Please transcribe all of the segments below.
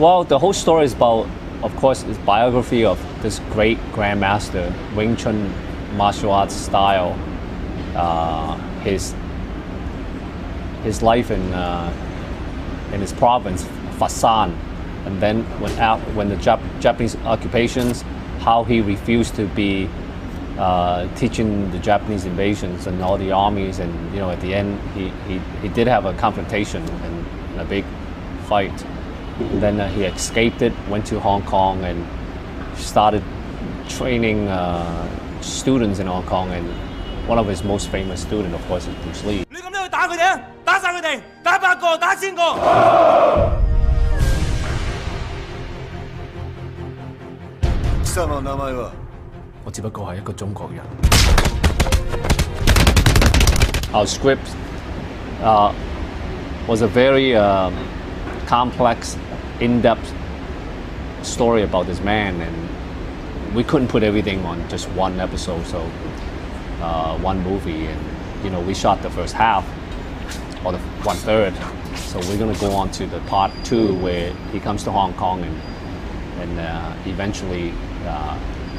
Well, the whole story is about, of course, it's biography of this great grandmaster, Wing Chun martial arts style. His life in his province, Fasan, and then when the Japanese occupations, how he refused to be teaching the Japanese invasions and all the armies, and at the end he did have a confrontation and a big fight. And then he escaped it, went to Hong Kong and started training students in Hong Kong, and one of his most famous students, of course, is Bruce Lee. Our script was a very complex, in-depth story about this man, and we couldn't put everything on just one episode, so one movie, and we shot the first half or the 1/3, so we're gonna go on to the part 2 where he comes to Hong Kong and eventually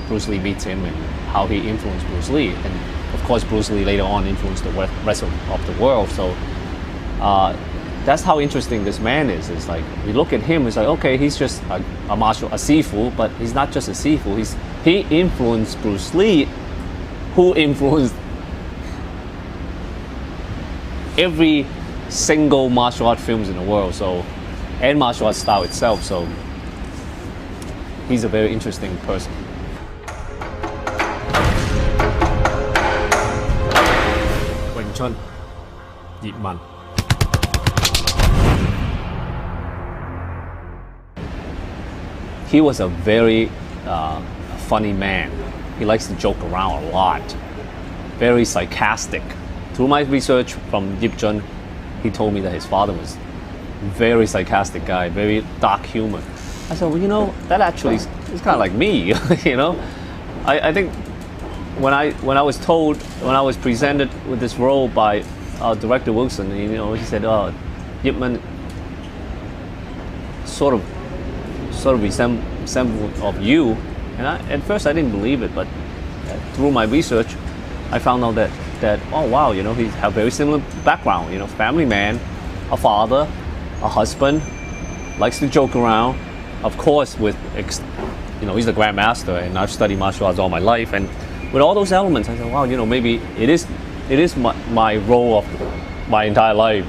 Bruce Lee meets him and how he influenced Bruce Lee, and of course Bruce Lee later on influenced the rest of the world. So that's how interesting this man is. It's like we look at him, it's like, okay, he's just a sifu, but he's not just a sifu. He influenced Bruce Lee, who influenced every single martial art films in the world, and martial art style itself. So he's a very interesting person. Wing Chun, Yip Man. He was a very funny man. He likes to joke around a lot. Very sarcastic. Through my research from Yip Chun, he told me that his father was a very sarcastic guy, very dark humor. I said, well, that actually is kind of like me, I think when I was presented with this role by director Wilson, he said, Yip Man sort of resemble of you, and at first I didn't believe it, but through my research I found out that oh wow, he has a very similar background, family man, a father, a husband, likes to joke around, of course he's the grandmaster, and I've studied martial arts all my life, and with all those elements I said, wow, maybe it is my role of my entire life,